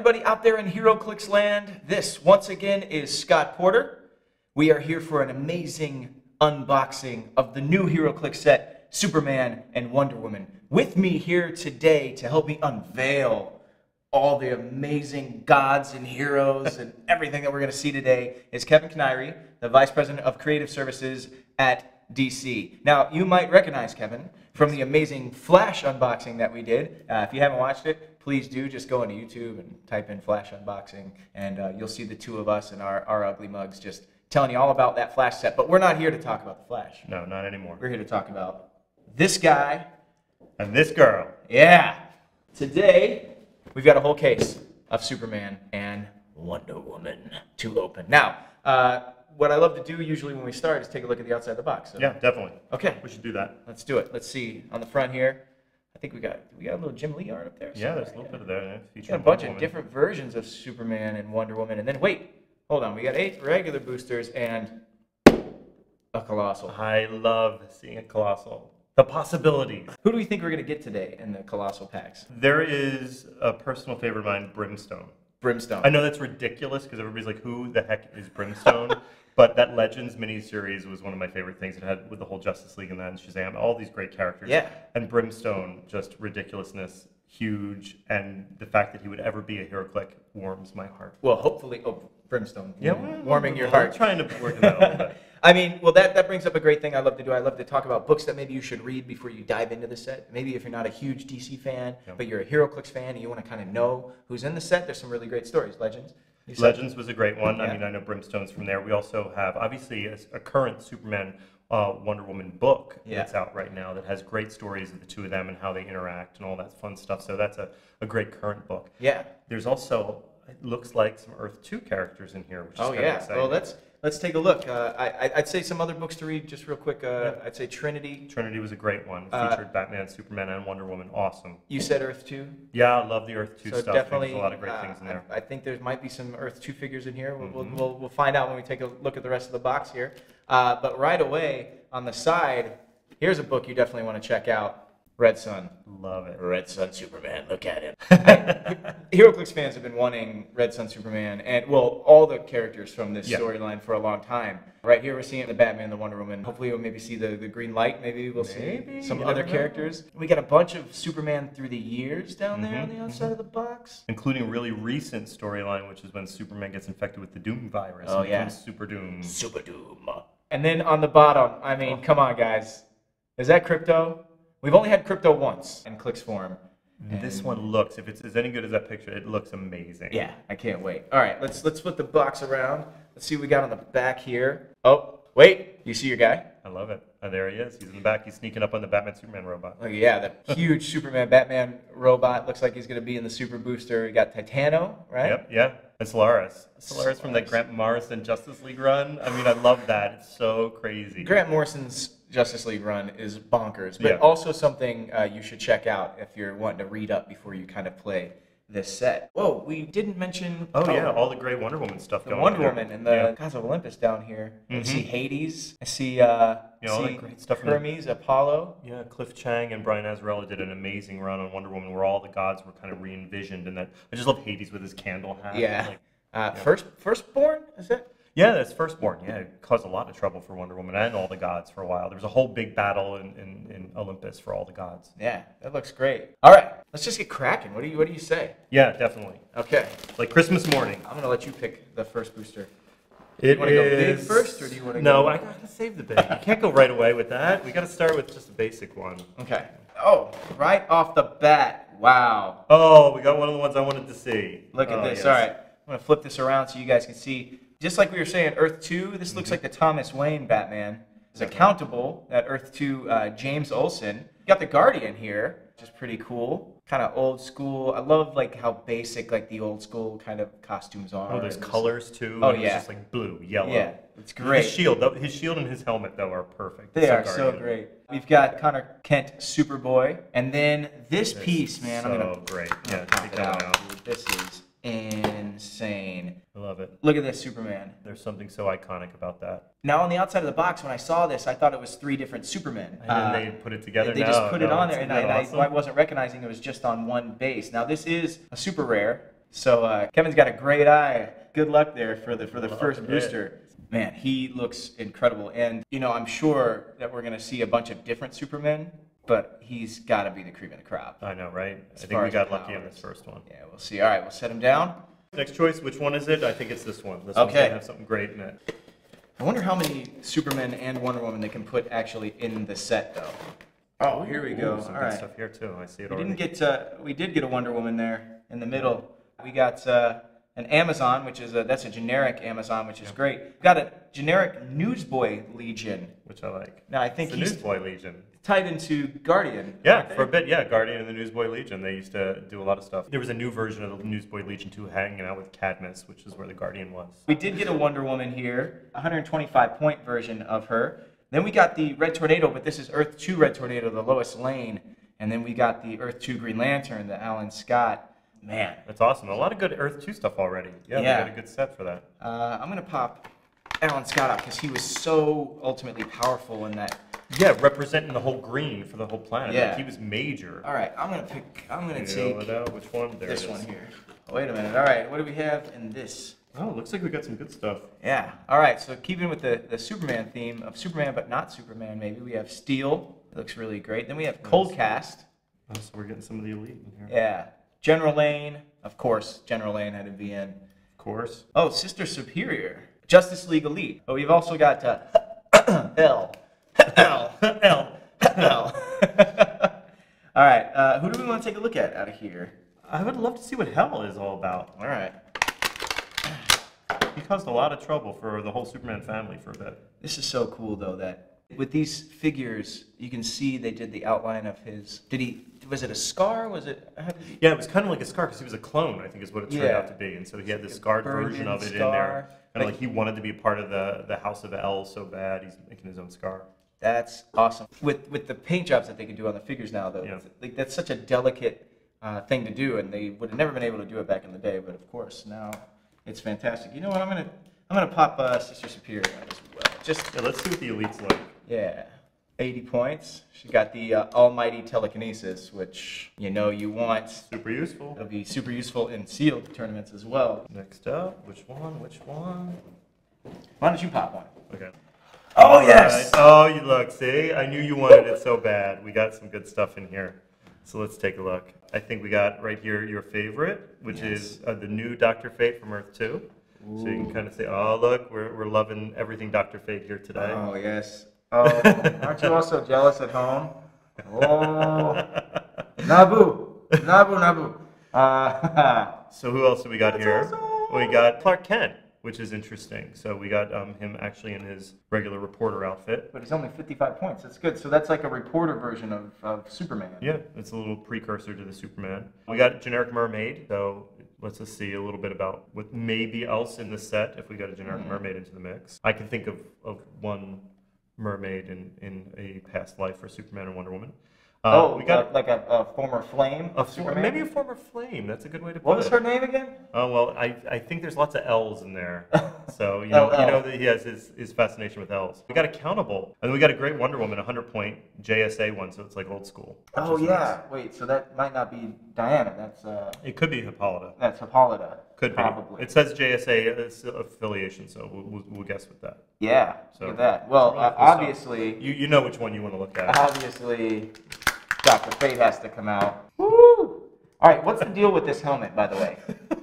everybody out there in HeroClix land. This, once again, is Scott Porter. We are here for an amazing unboxing of the new HeroClix set, Superman and Wonder Woman. With me here today to help me unveil all the amazing gods and heroes and everything that we're going to see today is Kevin Kniry, the Vice President of Creative Services at DC. Now, you might recognize Kevin from the amazing Flash unboxing that we did. If you haven't watched it, please do just go onto YouTube and type in Flash unboxing, and you'll see the two of us and our ugly mugs just telling you all about that Flash set. But we're not here to talk about the Flash. No, not anymore. We're here to talk about this guy. And this girl. Yeah. Today, we've got a whole case of Superman and Wonder Woman to open. Now, what I love to do usually when we start is take a look at the outside of the box. So. Yeah, definitely. Okay. We should do that. Let's do it. Let's see. On the front here, I think we got a little Jim Lee art up there. Yeah, there's a little bit of that. Got a bunch of different versions of Superman and Wonder Woman. And then, wait, hold on. We got 8 regular boosters and a Colossal. I love seeing a Colossal. The possibilities. Who do we think we're going to get today in the Colossal packs? There is a personal favorite of mine, Brimstone. Brimstone. I know that's ridiculous because everybody's like, who the heck is Brimstone? But that Legends miniseries was one of my favorite things. It had with the whole Justice League and that and Shazam, all these great characters. Yeah. And Brimstone, just ridiculousness, huge, and the fact that he would ever be a HeroClix warms my heart. Well, hopefully, Brimstone. Yeah, warming your heart. I'm trying to work it out a little bit. I mean, well, that brings up a great thing I love to do. I love to talk about books that maybe you should read before you dive into the set. Maybe if you're not a huge DC fan, but you're a HeroClix fan and you want to kind of know who's in the set, there's some really great stories. Legends. Legends was a great one. Yeah. I mean, I know Brimstone's from there. We also have, obviously, a current Superman Wonder Woman book that's out right now that has great stories of the two of them and how they interact and all that fun stuff. So that's a great current book. Yeah. There's also, it looks like, some Earth 2 characters in here, which is kind of exciting. Well, let's take a look. I'd say some other books to read just real quick. I'd say Trinity. Trinity was a great one. Featured Batman, Superman, and Wonder Woman. Awesome. You said Earth 2? Yeah, I love the Earth 2 so stuff. Definitely, there's a lot of great things in there. I think there might be some Earth 2 figures in here. We'll find out when we take a look at the rest of the box here. But right away, on the side, here's a book you definitely want to check out. Red Sun. Love it. Red Sun Superman, look at him. HeroClix fans have been wanting Red Sun Superman and, well, all the characters from this storyline for a long time. Right here we're seeing the Batman, the Wonder Woman. Hopefully we'll maybe see the green light. Maybe we'll see some other characters. We got a bunch of Superman through the years down there on the outside of the box. Including a really recent storyline, which is when Superman gets infected with the Doom virus. Oh, and becomes Super Doom. Super Doom. And then on the bottom, I mean, come on, guys. Is that Krypto? We've only had Krypto once in Clicks form. This one looks, if it's as any good as that picture, it looks amazing. Yeah, I can't wait. All right, let's flip the box around. Let's see what we got on the back here. Oh, wait, you see your guy? I love it. Oh, there he is. He's in the back. He's sneaking up on the Batman Superman robot. Oh yeah, that huge Superman Batman robot. Looks like he's going to be in the Super Booster. We got Titano, right? Yep, yeah. It's Solaris. Solaris from the Grant Morrison Justice League run. I mean, I love that. It's so crazy. Grant Morrison's Justice League run is bonkers, but also something you should check out if you're wanting to read up before you kind of play this set. Whoa, we didn't mention... Oh, yeah, all the great Wonder Woman stuff going on. Wonder Woman and the Gods of Olympus down here. I see Hades. I see, all that great stuff Hermes, Apollo. Yeah, Cliff Chang and Brian Azzarello did an amazing run on Wonder Woman where all the gods were kind of re-envisioned, and that I just love Hades with his candle hat. Yeah. Firstborn, is it? Yeah, that's Firstborn. Yeah, it caused a lot of trouble for Wonder Woman and all the gods for a while. There was a whole big battle in Olympus for all the gods. Yeah, that looks great. All right, let's just get cracking. What do you say? Yeah, definitely. Okay. Like Christmas morning. I'm gonna let you pick the first booster. Do you want to go big first, or do you want to go... No, I gotta save the big. You can't go right away with that. We gotta start with just a basic one. Okay. Oh, right off the bat. Wow. Oh, we got one of the ones I wanted to see. Look at this. Yes. All right, I'm gonna flip this around so you guys can see. Just like we were saying, Earth 2, this looks like the Thomas Wayne Batman. It's accountable, that Earth 2 James Olsen. You got the Guardian here, which is pretty cool. Kind of old school. I love like how basic like the old school kind of costumes are. Oh, there's colors too. Oh, yeah. It's just like blue, yellow. Yeah, it's great. His shield and his helmet, though, are perfect. They are so great. We've got Connor Kent Superboy. And then this piece, man. So great. Yeah, take that out. Dude, this is insane. I love it. Look at this Superman. There's something so iconic about that. Now on the outside of the box, when I saw this, I thought it was 3 different Supermen. And then they put it together. They just put it on there, and I wasn't recognizing it was just on one base. Now this is a super rare. So Kevin's got a great eye. Good luck there for the first booster. Man, he looks incredible. And, you know, I'm sure that we're going to see a bunch of different Supermen, but he's got to be the cream of the crop. I know, right? I think we got lucky on this first one. Yeah, we'll see. All right, we'll set him down. Next choice, which one is it? I think it's this one. This one's going to have something great in it. I wonder how many Supermen and Wonder Woman they can put actually in the set, though. Oh, here we go. Some All good right. stuff here, too. I see it We already. did get a Wonder Woman there in the middle. We got an Amazon, which is that's a generic Amazon, which is great. We got a generic Newsboy Legion, which I like. Now I think it's the Newsboy Legion. Tied into Guardian. Yeah, for a bit, yeah, Guardian and the Newsboy Legion. They used to do a lot of stuff. There was a new version of the Newsboy Legion 2 hanging out with Cadmus, which is where the Guardian was. We did get a Wonder Woman here, 125-point version of her. Then we got the Red Tornado, but this is Earth 2 Red Tornado, the Lois Lane. And then we got the Earth 2 Green Lantern, the Alan Scott. Man. That's awesome. A lot of good Earth 2 stuff already. Yeah, we got a good set for that. I'm going to pop Alan Scott out because he was so ultimately powerful in that. Yeah, representing the whole green for the whole planet. Yeah. Like, he was major. All right, I'm going to take which one? There this it is. one here. Oh, wait a minute. All right, what do we have in this? Oh, looks like we got some good stuff. Yeah. All right, so keeping with the Superman theme of Superman but not Superman, maybe, we have Steel. It looks really great. Then we have Cold Cast. Oh, so we're getting some of the elite in here. Yeah. General Lane, of course, General Lane had to be in. Of course. Oh, Sister Superior, Justice League Elite. Oh, we've also got L. All right, who do we want to take a look at out of here? I would love to see what Hell is all about. All right. He caused a lot of trouble for the whole Superman family for a bit. This is so cool, though, that with these figures, you can see they did the outline of his. Was it a scar? Was it? Yeah, it was kind of like a scar because he was a clone, I think is what it turned out to be. And so he had this scarred version of it in there. And like he wanted to be part of the House of L so bad, he's making his own scar. That's awesome. With the paint jobs that they can do on the figures now, though, like, that's such a delicate thing to do, and they would have never been able to do it back in the day. But of course, now it's fantastic. You know what? I'm gonna pop Sister Superior out as well. Let's see what the elites like. Yeah, 80 points. She got the Almighty Telekinesis, which you want. Super useful. It'll be super useful in sealed tournaments as well. Next up, which one? Why don't you pop one? Okay. Oh, yes! Right. Oh, you look. See? I knew you wanted it so bad. We got some good stuff in here. So let's take a look. I think we got right here your favorite, which is the new Dr. Fate from Earth 2. Ooh. So you can kind of say, oh, look, we're loving everything Dr. Fate here today. Oh, yes. Oh, aren't you also jealous at home? Oh, Nabu. So who else do we got here? Awesome. We got Clark Kent, which is interesting. So we got him actually in his regular reporter outfit. But he's only 55 points. That's good. So that's like a reporter version of Superman. Yeah, it's a little precursor to the Superman. We got generic mermaid. So let's just see a little bit about what maybe else in the set if we got a generic mermaid into the mix. I can think of one mermaid in a past life for Superman and Wonder Woman. We got like a former flame of Superman? Maybe a former flame. That's a good way to put it. What was her name again? Oh, well, I think there's lots of L's in there. So, you know that he has his fascination with L's. We got Accountable. And then we got a great Wonder Woman, 100-point JSA one, so it's like old school. Oh, yeah. Nice. Wait, so that might not be Diana. That's it could be Hippolyta. That's Hippolyta. Could probably. Be. It says JSA affiliation, so we'll guess with that. Yeah, so, look at that. Well, really cool obviously... You know which one you want to look at. Obviously, Dr. Fate has to come out. Woo! All right, what's the deal with this helmet, by the way?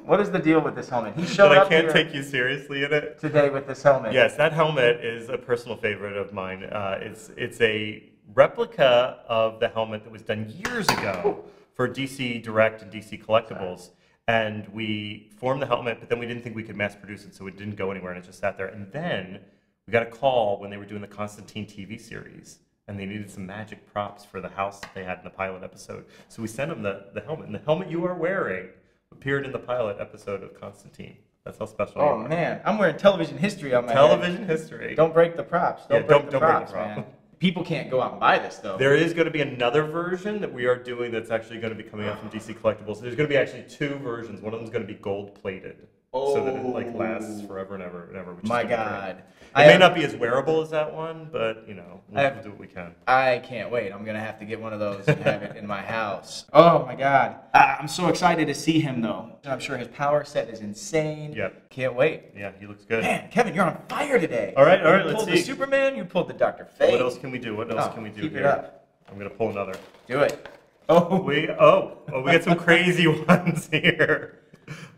What is the deal with this helmet? He showed up here. I can't take you seriously in it. Today with this helmet. Yes, that helmet is a personal favorite of mine. It's a replica of the helmet that was done years ago for DC Direct and DC Collectibles. And we formed the helmet, but then we didn't think we could mass produce it, so it didn't go anywhere, and it just sat there. And then we got a call when they were doing the Constantine TV series, and they needed some magic props for the house that they had in the pilot episode. So we sent them the helmet, and the helmet you are wearing appeared in the pilot episode of Constantine. That's how special. Oh man, I'm wearing television history on my television history. Don't break the props. Don't break the props, break the man. People can't go out and buy this though. There is going to be another version that we are doing that's actually going to be coming out from DC Collectibles. There's going to be actually two versions. One of them is going to be gold plated. so that it like lasts forever and ever and ever. Which My is gonna be God. great. It may not be as wearable as that one, but you know, we'll do what we can. I can't wait. I'm gonna have to get one of those and have it in my house. Oh my God. I'm so excited to see him though. I'm sure his power set is insane. Yep. Can't wait. Yeah, he looks good. Man, Kevin, you're on fire today. All right, You let's pulled see. the Superman, you pulled the Dr. Fate. What else can we do? What else can we do keep here? it up. I'm gonna pull another. Do it. We got some crazy ones here.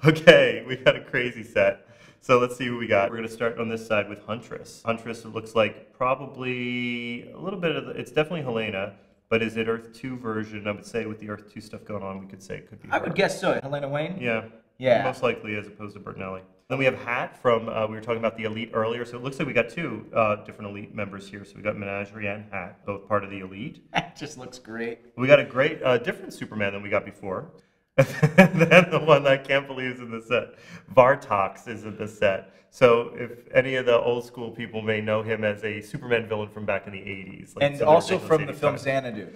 Okay, we got a crazy set. So let's see what we got. We're going to start on this side with Huntress. Huntress, it looks like probably a little bit of, it's definitely Helena, but is it Earth 2 version? I would say with the Earth 2 stuff going on, we could say it could be her. I would guess so. Helena Wayne? Yeah. Yeah. Most likely as opposed to Bertinelli. Then we have Hat from, we were talking about the Elite earlier, so it looks like we got two different Elite members here. So we got Menagerie and Hat, both part of the Elite. That just looks great. We got a great, different Superman than we got before. And then the one that I can't believe is in the set, Vartox is in the set. So if any of the old school people may know him as a Superman villain from back in the 80s. Like And also from the film Xanadu.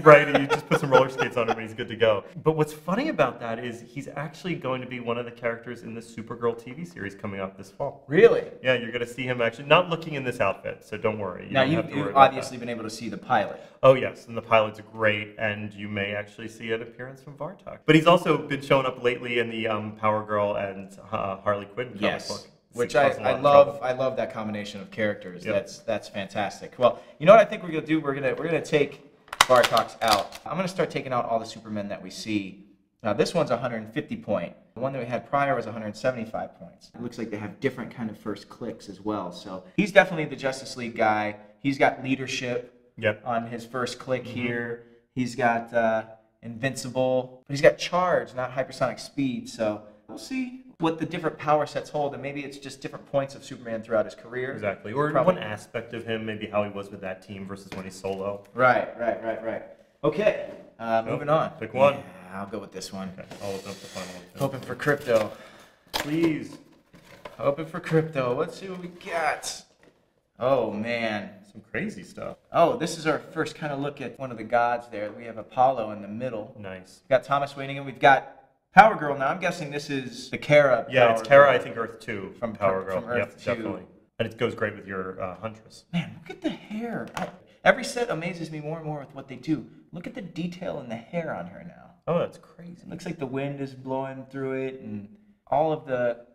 Right, you just put some roller skates on him and he's good to go. But what's funny about that is he's actually going to be one of the characters in the Supergirl TV series coming up this fall. Really? Yeah, you're going to see him actually not looking in this outfit, so don't worry. Now, you've obviously been able to see the pilot. Oh, yes, and the pilot's great, and you may actually see an appearance from Vartox. But he's also been showing up lately in the Power Girl and Harley Quinn comic book. Which I love that combination of characters. Yep. That's fantastic. Well, you know what I think we're gonna do? We're gonna take Vartox out. I'm gonna start taking out all the Supermen that we see. Now this one's 150 point. The one that we had prior was 175 points. It looks like they have different kind of first clicks as well. So he's definitely the Justice League guy. He's got leadership on his first click here. He's got invincible, but he's got charge, not hypersonic speed. So we'll see what the different power sets hold, and maybe it's just different points of Superman throughout his career. Exactly, or one aspect of him, maybe how he was with that team versus when he's solo. Right. Okay, moving on. Pick one. Yeah, I'll go with this one. Okay, I'll open up the final one. Hoping for Krypto. Please. Hoping for Krypto. Let's see what we got. Oh, man. Some crazy stuff. Oh, this is our first kind of look at one of the gods there. We have Apollo in the middle. Nice. We've got Thomas Wayne, and we've got Power Girl. Now I'm guessing this is the Kara. Yeah, it's Kara. I think Earth 2 from Power Girl. From Earth 2. Definitely. And it goes great with your Huntress. Man, look at the hair. Every set amazes me more and more with what they do. Look at the detail in the hair on her now. Oh, that's crazy. It looks like the wind is blowing through it, and all of the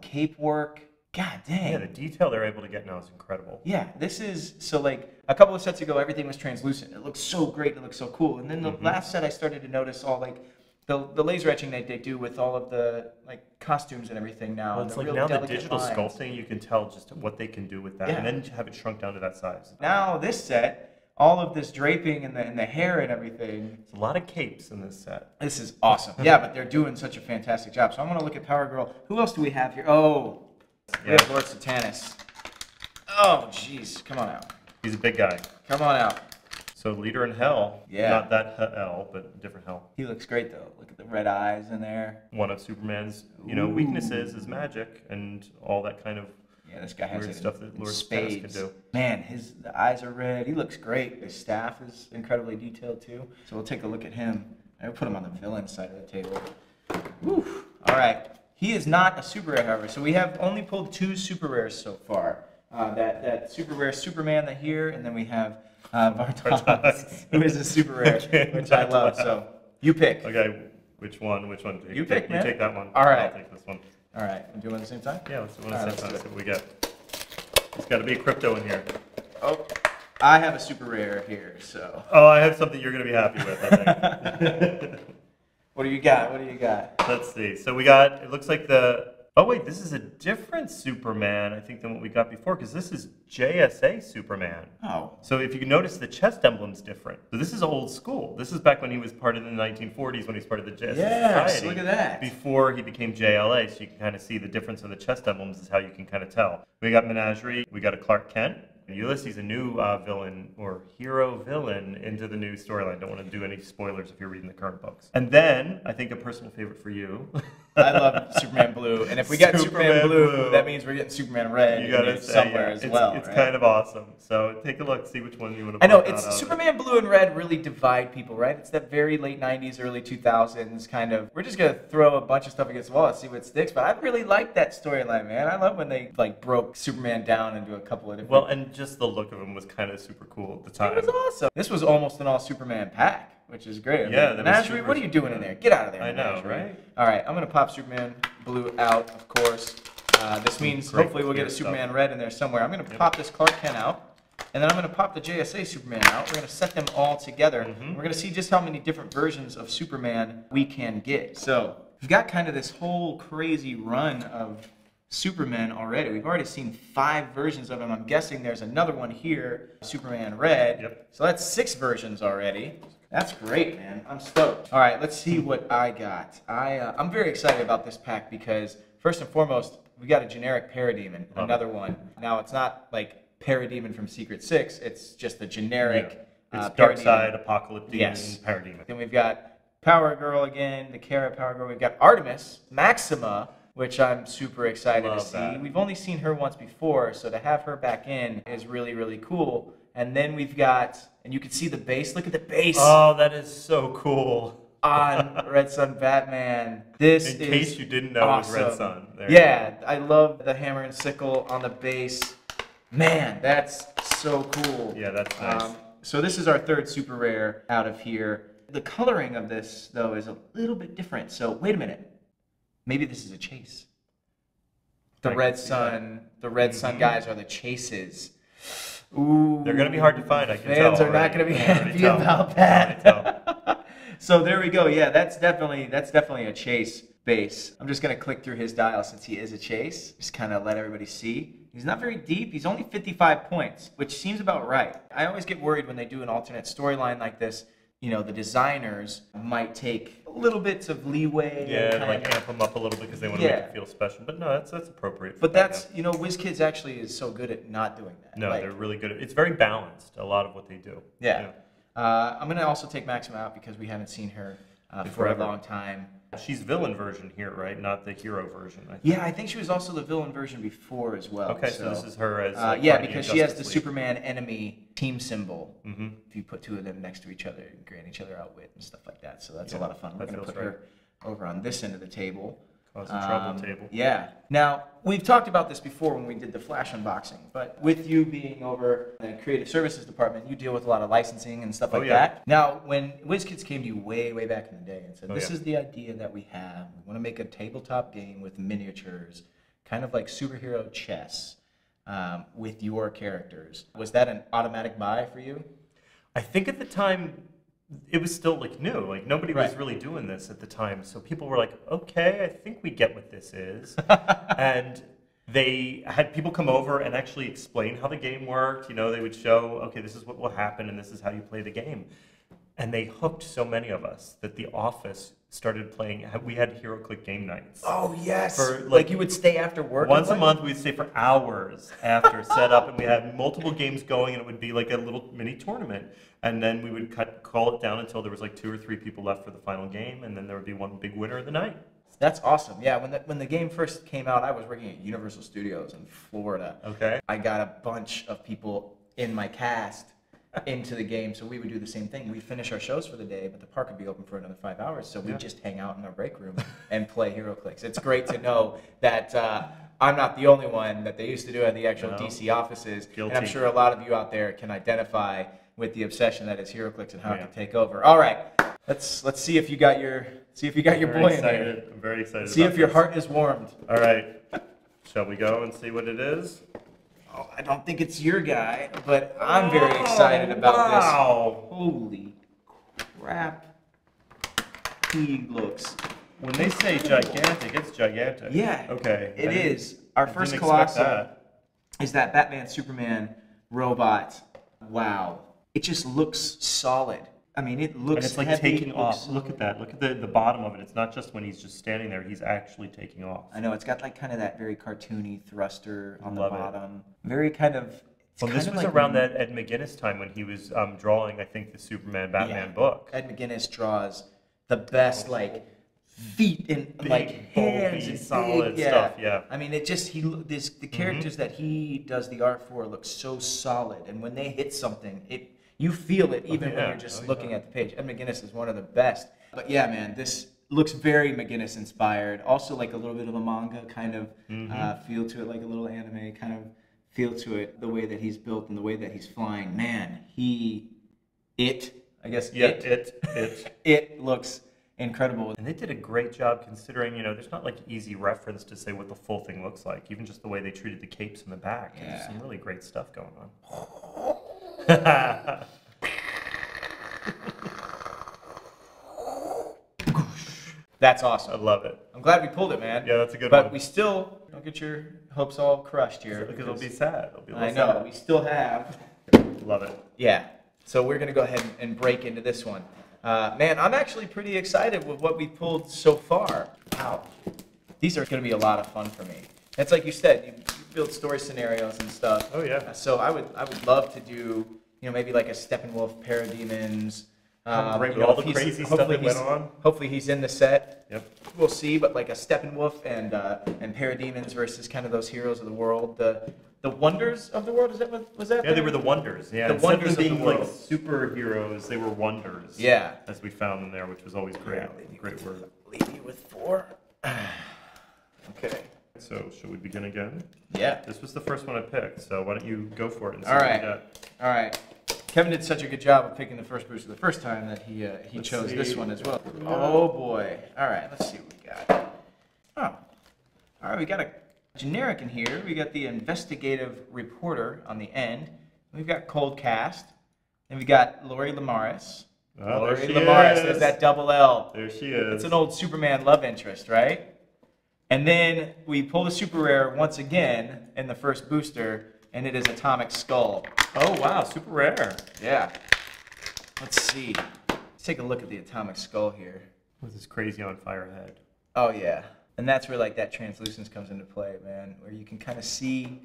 cape work. God dang. Yeah, the detail they're able to get now is incredible. Yeah, this is, so like a couple of sets ago, everything was translucent. It looks so great. It looks so cool. And then the last set, I started to notice all like the laser etching that they do with all of the like costumes and everything now. Well, it's like now the digital sculpting, you can tell just what they can do with that, and then have it shrunk down to that size. Now this set, all of this draping and the hair and everything. There's a lot of capes in this set. This is awesome. Yeah, but they're doing such a fantastic job. So I'm going to look at Power Girl. Who else do we have here? Oh, we have Lord Satanus. Oh, jeez. Come on out. He's a big guy. Come on out. So Leader in Hell. Yeah. Not that hell, but different hell. He looks great, though. Look at the red eyes in there. One of Superman's, weaknesses is magic and all that kind of this guy has weird stuff that Lord spades. Satanus can do. Man, the eyes are red. He looks great. His staff is incredibly detailed, too. So we'll take a look at him. I would put him on the villain side of the table. Woo. All right. He is not a super rare, however. So we have only pulled 2 super rares so far. That super rare Superman here, and then we have Vartox, who is a super rare, which I love. So you pick. Okay, which one? You pick, man. You take that one. All right. I'll take this one. All right. I'm doing it at the same time? Yeah, let's do it at the same time. See what we get. There's got to be a Krypto in here. Oh, I have a super rare here, so. Oh, I have something you're going to be happy with, I think. What do you got? Let's see. So we got, it looks like oh wait, this is a different Superman, I think, than what we got before, because this is JSA Superman. Oh. So if you notice, the chest emblem's different. So this is old school. This is back when he was part of the 1940s, when he was part of the JSA Society. Look at that. Before he became JLA, so you can kind of see the difference of the chest emblems is how you can kind of tell. We got Menagerie, we got a Clark Kent. Ulysses, a new villain or hero villain into the new storyline. Don't want to do any spoilers if you're reading the current books. And then, I think a personal favorite for you, I love Superman Blue, and if we get Superman Blue, that means we're getting Superman Red you gotta say, somewhere as well. It's right? kind of awesome. So take a look, see which one you want to. I know it's Superman Blue and Red really divide people, right? It's that very late '90s, early 2000s kind of. We're just gonna throw a bunch of stuff against the wall and see what sticks. But I really like that storyline, man. I love when they like broke Superman down into a couple of different. Well, and just the look of him was kind of super cool at the time. It was awesome. This was almost an all Superman pack, which is great. Yeah, Menagerie, what are you doing in there? Get out of there. I know, right? All right, I'm gonna pop Superman Blue out, of course. This means hopefully we'll get a Superman Red in there somewhere. I'm gonna pop this Clark Kent out, and then I'm gonna pop the JSA Superman out. We're gonna set them all together. We're gonna see just how many different versions of Superman we can get. So we've got kind of this whole crazy run of Superman already. We've already seen 5 versions of him. I'm guessing there's another one here, Superman Red. Yep. So that's 6 versions already. That's great, man. I'm stoked. All right, let's see what I got. I'm very excited about this pack because, first and foremost, we got a generic Parademon, another one. Now, it's not like Parademon from Secret Six. It's just a generic It's Darkseid, Apocalypse Demon, Parademon. Then we've got Power Girl again, the Kara Power Girl. We've got Artemis, Maxima, which I'm super excited to see. That. We've only seen her once before, so to have her back in is really, really cool. And then we've got, and you can see the base. Look at the base. Oh, that is so cool. On Red Sun Batman. This is in case you didn't know awesome. It was Red Sun. Yeah, I love the hammer and sickle on the base. Man, that's so cool. Yeah, that's nice. So this is our 3rd super rare out of here. The coloring of this, though, is a little bit different. So wait a minute. Maybe this is a chase. The Red Sun guys are the chases. Ooh, they're going to be hard to find, I can tell. Fans are not going to be happy about that. So there we go. Yeah, that's definitely a chase base. I'm just going to click through his dial since he is a chase. Just kind of let everybody see. He's not very deep. He's only 55 points, which seems about right. I always get worried when they do an alternate storyline like this. You know, the designers might take little bits of leeway. Yeah, and like amp them up a little bit because they want to make it feel special. But no, that's appropriate. But that's, you know, WizKids actually is so good at not doing that. No, they're really good. It's very balanced, a lot of what they do. Yeah. I'm going to also take Maxima out because we haven't seen her for a long time. She's villain version here, right? Not the hero version. I think. Yeah, I think she was also the villain version before as well. Okay, so this is her as yeah, because she has the Superman enemy team symbol. If you put 2 of them next to each other and grant each other outwit and stuff like that. So that's a lot of fun. We're going to put her over on this end of the table. Causing trouble table. Yeah. Now, we've talked about this before when we did the Flash unboxing, but with you being over the creative services department, you deal with a lot of licensing and stuff like that. Now, when WizKids came to you way back in the day and said, this is the idea that we have. We want to make a tabletop game with miniatures, kind of like superhero chess with your characters. Was that an automatic buy for you? I think at the time, it was still like new, like nobody was really doing this at the time. So people were like, okay, I think we get what this is. And they had people come over and actually explain how the game worked. You know, they would show, okay, this is what will happen and this is how you play the game. And they hooked so many of us that the office started playing. We had HeroClix game nights. Oh, yes. For, like you would stay after work? Once a month, we'd stay for hours after set up, and we had multiple games going, and it would be like a little mini tournament. And then we would call it down until there was like 2 or 3 people left for the final game, and then there would be one big winner of the night. That's awesome. Yeah, when the game first came out, I was working at Universal Studios in Florida. Okay. I got a bunch of people in my cast into the game, so we would do the same thing. We'd finish our shows for the day, but the park would be open for another 5 hours, so we'd just hang out in our break room and play HeroClix. It's great to know that I'm not the only one that they used to do at the actual DC offices. Guilty. And I'm sure a lot of you out there can identify with the obsession that is HeroClix and how it can take over. All right, let's see if you got your boy in there. I'm very excited. See if your heart is warmed. All right, shall we go and see what it is? Oh, I don't think it's your guy, but I'm very excited about this. Holy crap. He looks... When they say gigantic, it's gigantic. Yeah. Okay. It is. Our first Colossal is that Batman Superman robot. Wow. It just looks solid. I mean, it looks and it's like heavy. taking off. Look at that. Look at the bottom of it. It's not just when he's just standing there. He's actually taking off. I know. It's got like kind of that very cartoony thruster on the bottom. Very kind of... Well, this was like around that Ed McGuinness time when he was drawing, I think, the Superman Batman book. Ed McGuinness draws the best, like, feet and big, like hands bulky, and solid big, stuff. Yeah. I mean, it just the characters that he does the art for look so solid, and when they hit something, you feel it even when you're just looking at the page. Ed McGuinness is one of the best. But yeah, man, this looks very McGuinness inspired. Also, like a little bit of a manga kind of feel to it, like a little anime kind of feel to it. The way that he's built and the way that he's flying, man, it looks incredible. And they did a great job considering, there's not like easy reference to say what the full thing looks like. Even just the way they treated the capes in the back. Yeah. There's some really great stuff going on. That's awesome. I love it. I'm glad we pulled it, man. Yeah, that's a good one. But we still don't get your hopes all crushed here. Because it'll be sad. It'll be a I little know. sad. We still have. Love it. Yeah. So we're going to go ahead and break into this one. Man, I'm actually pretty excited with what we pulled so far. Wow. These are going to be a lot of fun for me. It's like you said, you build story scenarios and stuff. Oh, yeah. So I would love to do, maybe like a Steppenwolf, Parademons. Great with all the crazy stuff that went on. Hopefully he's in the set. Yep. We'll see, but like a Steppenwolf and Parademons versus kind of those heroes of the world. The Wonders of the World, was that? Yeah, they were the Wonders. Yeah, the Wonders of being the world. Like superheroes, they were Wonders. Yeah. As we found them there, which was always great. Yeah, Great word. Leave you with 4. Okay. So, should we begin again? Yeah. This was the first one I picked, so why don't you go for it and see All what right. you got. All right. Kevin did such a good job of picking the first booster the first time that he chose this one as well. Oh boy. All right, let's see what we got. Oh. All right, we got a generic in here. We got the investigative reporter on the end. We've got Cold Cast. And we got Lori Lamaris. Oh, Lori there she Lamaris, is. there's that double L. There she is. It's an old Superman love interest, right? And then we pull the super rare once again in the first booster, and it is Atomic Skull. Oh, wow, super rare. Yeah. Let's see. Let's take a look at the Atomic Skull here. With his crazy on fire head. Oh, yeah. And that's where like that translucence comes into play, man, where you can kind of see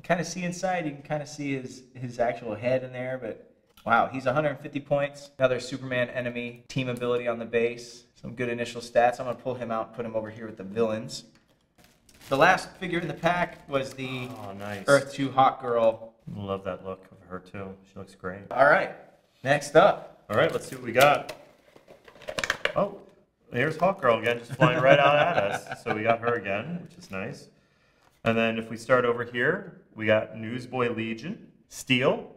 inside, you can kind of see his actual head in there, but wow, he's 150 points. Another Superman enemy team ability on the base. Some good initial stats. I'm going to pull him out and put him over here with the villains. The last figure in the pack was the nice. Earth 2 Hawk Girl. Love that look of her too. She looks great. All right, next up. All right, let's see what we got. Oh, here's Hawk Girl again, just flying right out at us. So we got her again, which is nice. And then if we start over here, we got Newsboy Legion, Steel,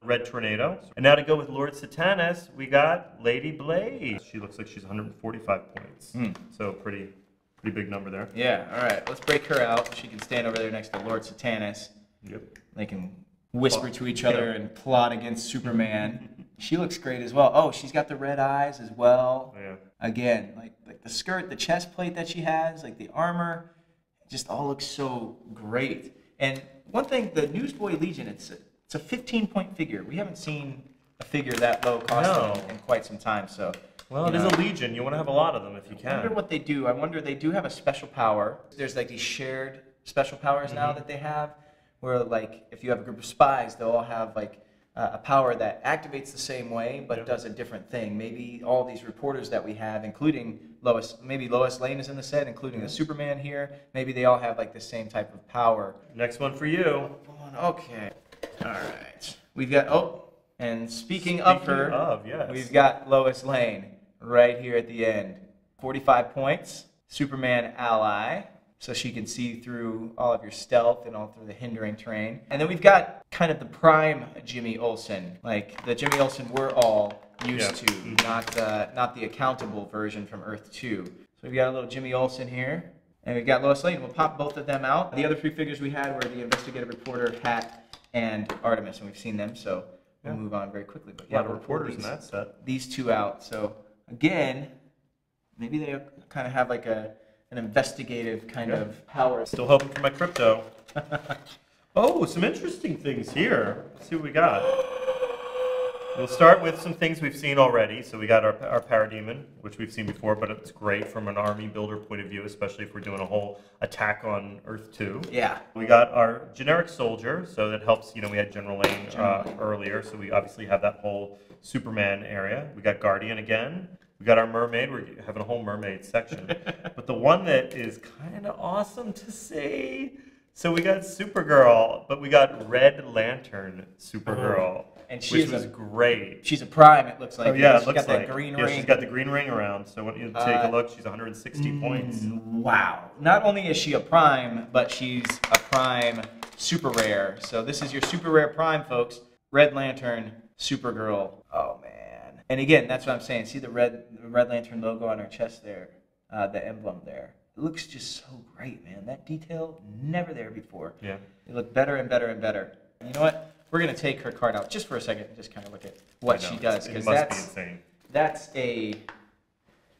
Red Tornado. And now to go with Lord Satanus, we got Lady Blaze. She looks like she's 145 points. So pretty big number there. Yeah, all right, let's break her out. She can stand over there next to Lord Satanus. Yep. They can whisper to each other and plot against Superman. She looks great as well. Oh, she's got the red eyes as well. Yeah. Again, like the skirt, the chest plate that she has, like the armor, it just all looks so great. And one thing, the Newsboy Legion, it's a 15-point figure. We haven't seen a figure that low cost in quite some time. So, well, it is a Legion. You want to have a lot of them if you can. I wonder what they do. I wonder, they do have a special power. There's like these shared special powers now that they have, where like if you have a group of spies, they'll all have like a power that activates the same way but does a different thing. Maybe all these reporters that we have, including Lois, maybe Lois Lane is in the set, including the Superman here. Maybe they all have like the same type of power. Next one for you. Okay. All right. We've got, and speaking of her, yes. We've got Lois Lane right here at the end. 45 points, Superman ally, so she can see through all of your stealth and all through the hindering terrain. And then we've got kind of the prime Jimmy Olsen, like the Jimmy Olsen we're all used to, not the accountable version from Earth 2. So we've got a little Jimmy Olsen here, and we've got Lois Lane. We'll pop both of them out. The other 3 figures we had were the investigative reporter, Hat, and Artemis, and we've seen them, so we'll move on very quickly. But a lot of reporters in that set. These 2 out. So again, maybe they kind of have like an investigative kind of power. Still hoping for my Krypto. Oh, some interesting things here. Let's see what we got. We'll start with some things we've seen already. So we got our Parademon, which we've seen before, but it's great from an army builder point of view, especially if we're doing a whole attack on Earth 2. Yeah. We got our generic soldier, so that helps, we had General Lane earlier, so we obviously have that whole Superman area. We got Guardian again. We got our mermaid. We're having a whole mermaid section. But the one that is kind of awesome to see. So we got Supergirl, but we got Red Lantern Supergirl. And which was great. She's a prime, it looks like. Oh, yeah, She's got that green ring. She's got the green ring around. So when you take a look, she's 160 points. Wow. Not only is she a prime, but she's a prime super rare. So this is your super rare prime, folks. Red Lantern Supergirl. Oh, man. And again, that's what I'm saying. See the Red Lantern logo on her chest there? The emblem there. It looks just so great, man. That detail, never there before. Yeah. It looked better and better and better. You know what? We're going to take her card out just for a second and just kind of look at what she does. It must be insane. That's a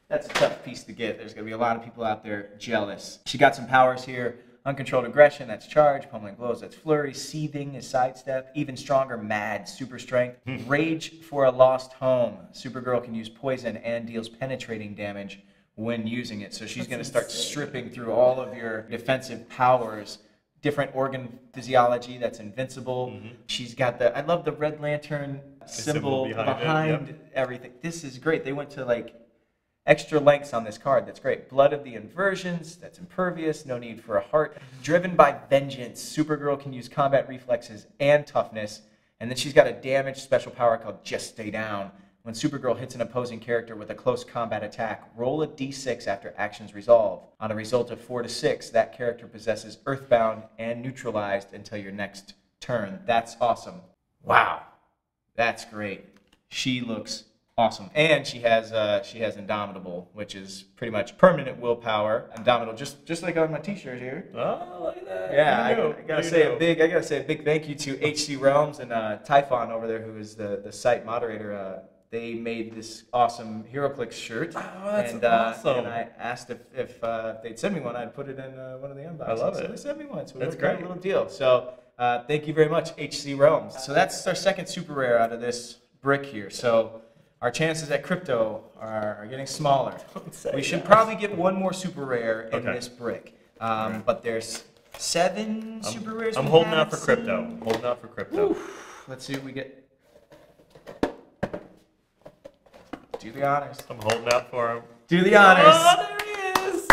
tough piece to get. There's going to be a lot of people out there jealous. She got some powers here. Uncontrolled aggression, that's charge. Pummeling blows, that's flurry. Seething is sidestep. Even stronger, mad, super strength. Rage for a lost home. Supergirl can use poison and deals penetrating damage when using it. So she's going to start stripping through all of your defensive powers. Different organ physiology that's invincible. She's got I love the Red Lantern symbol behind everything. This is great. They went to like extra lengths on this card. That's great. Blood of the Inversions, that's impervious, no need for a heart. Driven by vengeance, Supergirl can use combat reflexes and toughness. And then she's got a damage special power called Just Stay Down. When Supergirl hits an opposing character with a close combat attack, roll a d6 after actions resolve. On a result of 4 to 6, that character possesses Earthbound and neutralized until your next turn. That's awesome. Wow. That's great. She looks awesome. And she has Indomitable, which is pretty much permanent willpower. Indomitable, just like on my t-shirt here. Oh, look at that. Yeah, I gotta say a big thank you to HC Realms and Typhon over there, who is the site moderator. They made this awesome HeroClix shirt. Oh, that's awesome. And I asked if they'd send me one, I'd put it in one of the unboxings. I love it. So they sent me one, so that's great. great. A little deal. So thank you very much, HC Realms. So that's our second super rare out of this brick here. So our chances at Krypto are getting smaller. We should probably get one more super rare in this brick. But there's 7 super rares. I'm holding out for Krypto. Holding out for Krypto. Let's see what we get. Do the honors. I'm holding out for him. Do the honors. Oh, there he is.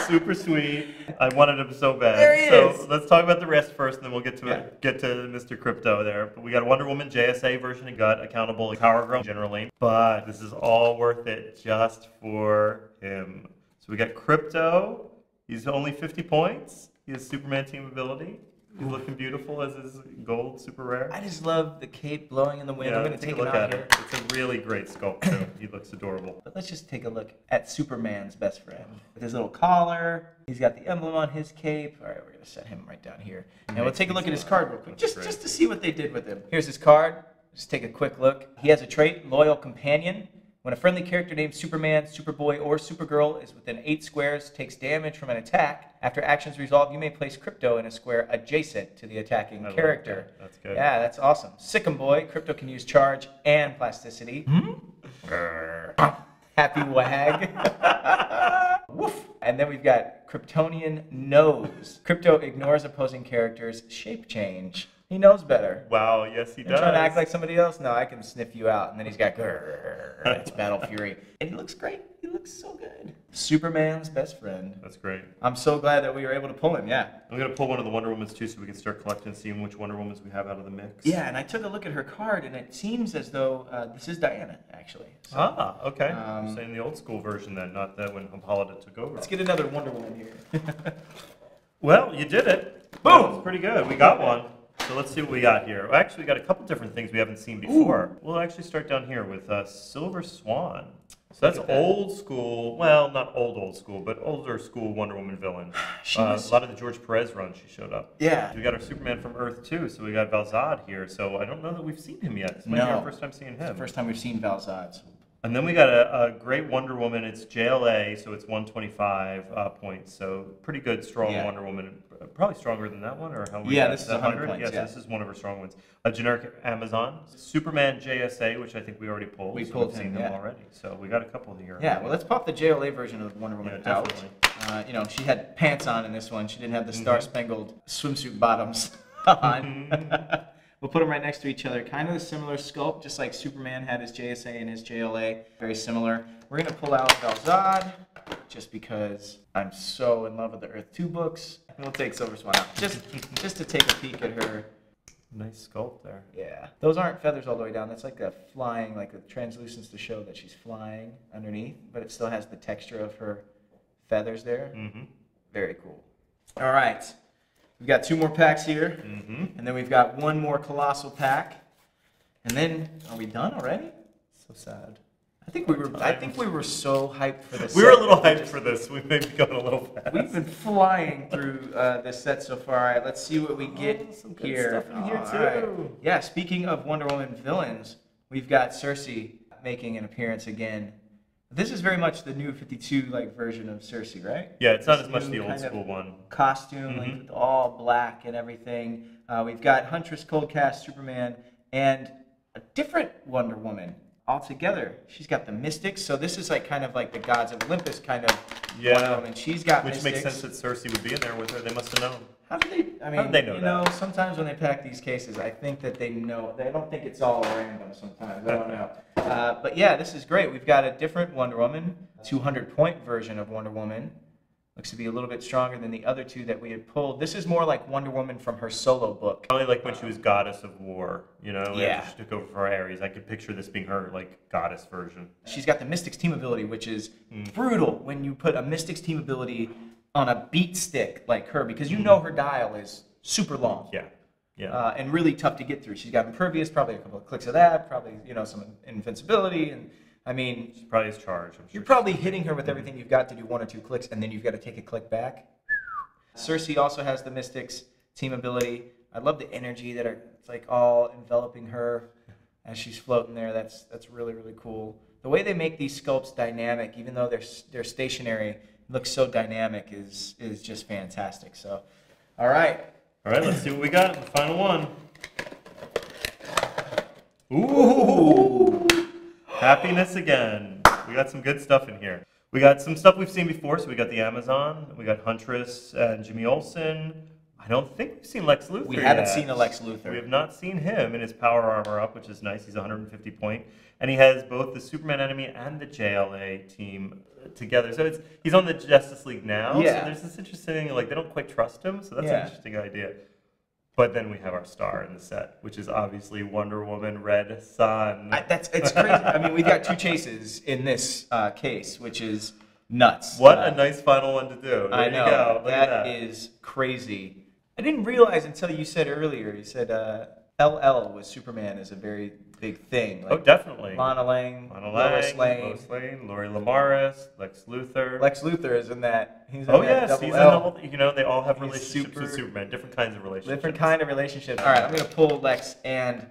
Super sweet. I wanted him so bad. There he is. So let's talk about the rest first, and then we'll get to Mr. Krypto there. But we got a Wonder Woman JSA version. And got accountable Power Girl generally. But this is all worth it just for him. So we got Krypto. He's only 50 points. He has Superman team ability. He's looking beautiful as his gold super rare. I just love the cape blowing in the wind. Yeah, I'm going to take a look at here. it. It's a really great sculpt, too. He looks adorable. But let's just take a look at Superman's best friend. With his little collar, he's got the emblem on his cape. All right, we're going to set him right down here. And we'll take a look at his card real quick, just to see what they did with him. Here's his card. Just take a quick look. He has a trait, Loyal Companion. When a friendly character named Superman, Superboy, or Supergirl is within 8 squares, takes damage from an attack, after actions resolve, you may place Krypto in a square adjacent to the attacking character. That. That's good. Yeah, that's awesome. Sick'em Boy, Krypto can use charge and plasticity. Happy wag. Woof. And then we've got Kryptonian Nose. Krypto ignores opposing characters' shape change. He knows better. Wow, yes he does. You trying to act like somebody else? No, I can sniff you out. And then he's got grrr. It's Battle Fury. And he looks great. He looks so good. Superman's best friend. That's great. I'm so glad that we were able to pull him, yeah. I'm going to pull one of the Wonder Womans too so we can start collecting and seeing which Wonder Womans we have out of the mix. Yeah, and I took a look at her card, and it seems as though this is Diana, actually. So, okay. I'm saying the old school version then, not that when Hippolyta took over. Let's get another Wonder Woman here. Well, you did it. Boom! That was pretty good. We got one. So let's see what we got here. Well, actually, we got a couple different things we haven't seen before. Ooh. We'll actually start down here with Silver Swan. So that's old school, well, not old school, but older school Wonder Woman villain. A lot of the George Perez run, she showed up. Yeah. We got our Superman from Earth too, so we got Valzad here. So I don't know that we've seen him yet. This might be our first time seeing him. It's the first time we've seen Valzad. And then we got a great Wonder Woman. It's JLA, so it's 125 points. So pretty good, strong Wonder Woman. Probably stronger than that one, or how we this is 100 points. Yes, this is one of her strong ones. A generic Amazon. Superman JSA, which I think we already pulled. We pulled him already. So we got a couple here. Yeah, well, let's pop the JLA version of Wonder Woman out. You know, she had pants on in this one. She didn't have the star-spangled swimsuit bottoms on. We'll put them right next to each other. Kind of a similar sculpt, just like Superman had his JSA and his JLA. Very similar. We're going to pull out Velzad, just because I'm so in love with the Earth 2 books. We'll take Silver Swan out, just to take a peek at her. Nice sculpt there. Yeah. Those aren't feathers all the way down. That's like a flying, like a translucence to show that she's flying underneath, but it still has the texture of her feathers there. Mm-hmm. Very cool. All right. We've got 2 more packs here, and then we've got 1 more Colossal pack. And then, are we done already? So sad. I think we were so hyped for this. We were a little hyped for this. We may be going a little fast. We've been flying through this set so far. All right, let's see what we get some good here. stuff in here too. Right. Yeah, speaking of Wonder Woman villains, we've got Cersei making an appearance again. This is very much the new 52 version of Cersei, right? Yeah, it's not as much the old school one. Costume, with all black and everything. We've got Huntress, Cold Cast, Superman, and a different Wonder Woman. Altogether, she's got the Mystics, so this is kind of like the Gods of Olympus kind of Wonder Woman. She's got Mystics. Which makes sense that Cersei would be in there with her. They must have known. How do they? I mean, they know, sometimes when they pack these cases, I think that they know. They don't think it's all random. Sometimes I don't know. But yeah, this is great. We've got a different Wonder Woman, 200-point version of Wonder Woman. Looks to be a little bit stronger than the other 2 that we had pulled. This is more like Wonder Woman from her solo book. Probably like when she was Goddess of War, Yeah. After she took over for Ares. I could picture this being her goddess version. She's got the Mystics team ability, which is brutal when you put a Mystics team ability on a beat stick like her, because you know her dial is super long. Yeah. And really tough to get through. She's got impervious, probably a couple of clicks of that, probably some invincibility, and I mean, she probably is charged. I'm sure you're probably hitting her with everything you've got to do 1 or 2 clicks, and then you've got to take a click back. Cersei also has the Mystics team ability. I love the energy that it's all enveloping her as she's floating there. That's really, really cool. The way they make these sculpts dynamic, even though they're stationary, looks so dynamic is just fantastic. So, all right. All right, let's see what we got in the final one. Ooh! Happiness again. We got some good stuff in here. We got some stuff we've seen before. So we got the Amazon. We got Huntress and Jimmy Olsen. I don't think we've seen Lex Luthor. We haven't seen a Lex Luthor. We have not seen him in his power armor up, which is nice. He's 150 point. And he has both the Superman enemy and the JLA team together. So he's on the Justice League now. Yeah. So there's this interesting, they don't quite trust him. So that's an interesting idea. But then we have our star in the set, which is obviously Wonder Woman Red Sun. It's crazy. I mean, we've got 2 chases in this case, which is nuts. What a nice final one to do. I know. You go. That is crazy. I didn't realize until you said earlier, you said LL with Superman is a very big thing. Oh, definitely. Lana Lang, Lois Lane, Lori Lamaris, Lex Luthor. Lex Luthor is in that. He's in yes, double he's L. in double. They all have relationships with Superman, different kinds of relationships. Different kind of relationships. All right, I'm gonna pull Lex, and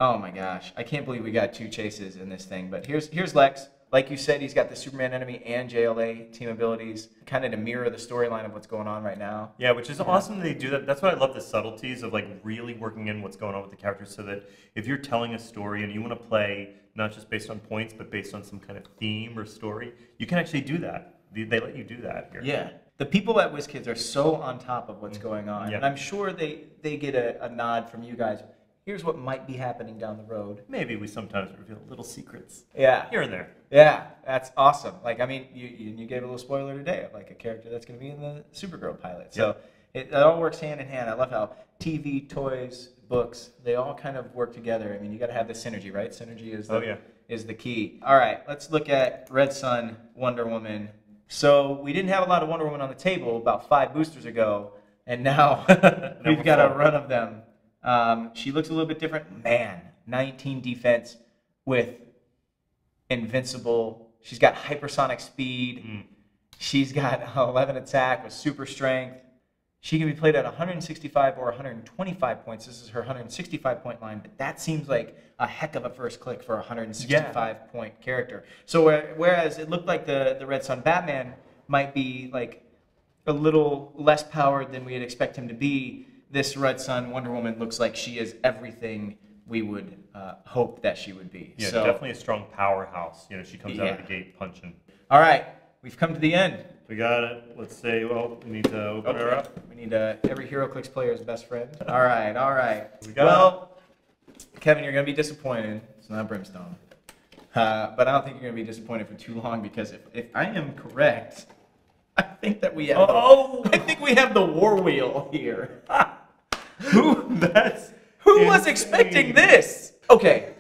oh my gosh, I can't believe we got 2 chases in this thing. But here's Lex. Like you said, he's got the Superman enemy and JLA team abilities, kind of to mirror the storyline of what's going on right now. Yeah, which is awesome that they do that. That's why I love the subtleties of really working in what's going on with the characters, so that if you're telling a story and you want to play not just based on points, but based on some kind of theme or story, you can actually do that. They let you do that here. Yeah. The people at WizKids are so on top of what's going on. Yeah. And I'm sure they get a nod from you guys. Here's what might be happening down the road. Maybe we sometimes reveal little secrets. Yeah. Here and there. Yeah, that's awesome. You gave a little spoiler today of a character that's going to be in the Supergirl pilot. So it all works hand in hand. I love how TV, toys, books, they all kind of work together. I mean, you got to have the synergy, right? Synergy is the key. All right, let's look at Red Sun, Wonder Woman. So we didn't have a lot of Wonder Woman on the table about 5 boosters ago, and now we've got a run of them. She looks a little bit different. Man, 19 defense with invincible. She's got hypersonic speed. She's got 11 attack with super strength. She can be played at 165 or 125 points. This is her 165 point line, but that seems like a heck of a first click for a 165 point character. So whereas it looked like the Red Sun Batman might be a little less powered than we'd expect him to be, this Red Sun Wonder Woman looks like she is everything we would hope that she would be. Yeah, so, definitely a strong powerhouse. She comes out of the gate punching. All right, we've come to the end. We got it. Let's say, we need to open her up. We need every HeroClix player's best friend. All right. We got Kevin, you're going to be disappointed. It's not Brimstone. But I don't think you're going to be disappointed for too long because if I am correct, I think that we have. I think we have the War Wheel here. Who was expecting this? Okay,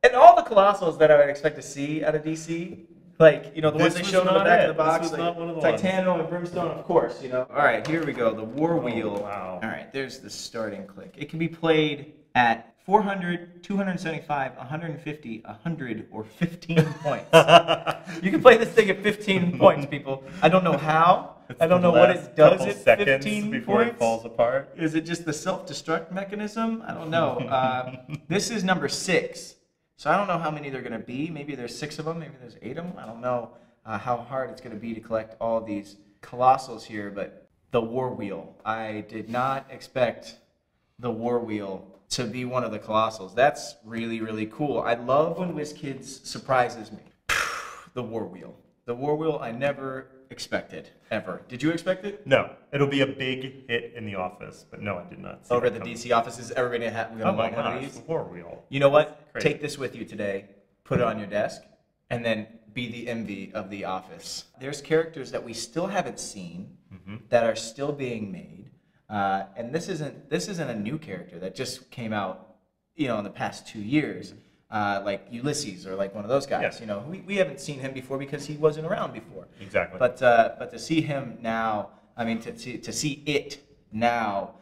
and all the Colossals that I would expect to see out of DC, like the ones they showed on the back of the box, this was like not one of the Titano and Brimstone, of course. All right, here we go. The War Wheel. Wow. All right, there's the starting click. It can be played at 400, 275, 150, 100, or 15 points. You can play this thing at 15 points, people. I don't know how. I don't know what it does at 15 before points. It falls apart. Is it just the self-destruct mechanism? I don't know. This is number 6. So I don't know how many there are going to be. Maybe there's 6 of them. Maybe there's 8 of them. I don't know how hard it's going to be to collect all these Colossals here. But the War Wheel. I did not expect the War Wheel to be one of the Colossals. That's really, really cool. I love when WizKids surprises me. The War Wheel. The War Wheel I never expected, ever. Did you expect it? No. It'll be a big hit in the office, but no, I did not see Over at that the coming. DC office, is everybody going to Oh my want one of gosh, these? the War Wheel. You know what? Crazy. Take this with you today, put it on your desk, and then be the envy of the office. There's characters that we still haven't seen that are still being made. And this isn't a new character that just came out, in the past 2 years, like Ulysses or like one of those guys. Yeah. We haven't seen him before because he wasn't around before. Exactly. But to see him now, to see it now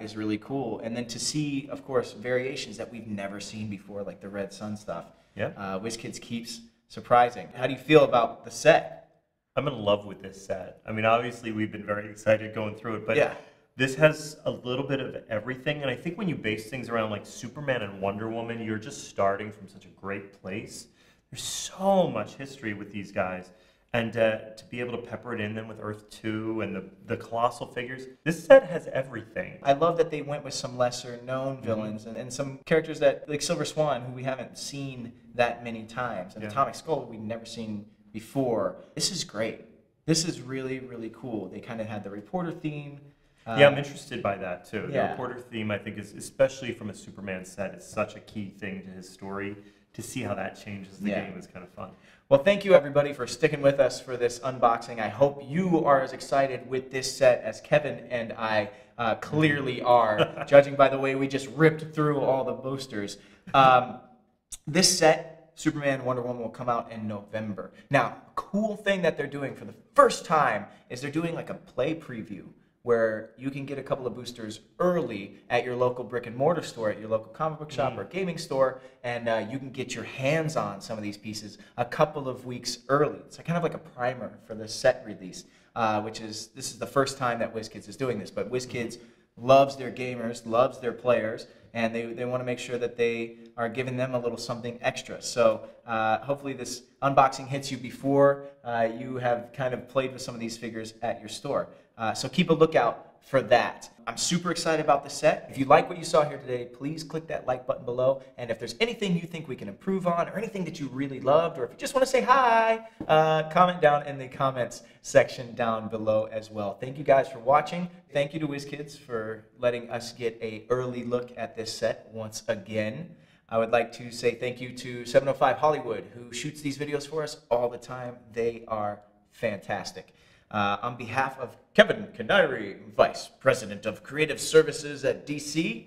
is really cool. And then to see, of course, variations that we've never seen before, like the Red Sun stuff. Yeah. WizKids keeps surprising. How do you feel about the set? I'm in love with this set. Obviously we've been very excited going through it, but Yeah. this has a little bit of everything. And I think when you base things around like Superman and Wonder Woman, you're just starting from such a great place. There's so much history with these guys. And to be able to pepper it in then with Earth 2 and the Colossal figures, this set has everything. I love that they went with some lesser known villains and some characters that, like Silver Swan, who we haven't seen that many times. And Atomic Skull, we've never seen before. This is great. This is really, really cool. They kind of had the reporter theme. Yeah, I'm interested by that too. Yeah. The reporter theme, I think, is especially from a Superman set, is such a key thing to his story. To see how that changes the game is kind of fun. Well, thank you everybody for sticking with us for this unboxing. I hope you are as excited with this set as Kevin and I clearly are, judging by the way we just ripped through all the boosters. This set, Superman Wonder Woman, will come out in November. Now, cool thing that they're doing for the first time is they're doing like a play preview where you can get a couple of boosters early at your local brick and mortar store, at your local comic book shop or gaming store, and you can get your hands on some of these pieces a couple of weeks early. It's kind of like a primer for the set release, this is the first time that WizKids is doing this, but WizKids loves their gamers, loves their players, and they want to make sure that they are giving them a little something extra. So hopefully this unboxing hits you before you have kind of played with some of these figures at your store. So keep a lookout for that. I'm super excited about the set. If you like what you saw here today, please click that like button below. And if there's anything you think we can improve on or anything that you really loved, or if you just want to say hi, comment down in the comments section down below as well. Thank you guys for watching. Thank you to WizKids for letting us get an early look at this set once again. I would like to say thank you to 705 Hollywood, who shoots these videos for us all the time. They are fantastic. On behalf of Kevin Canary, Vice President of Creative Services at DC,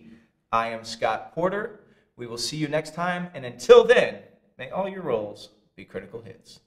I am Scott Porter. We will see you next time, and until then, may all your rolls be critical hits.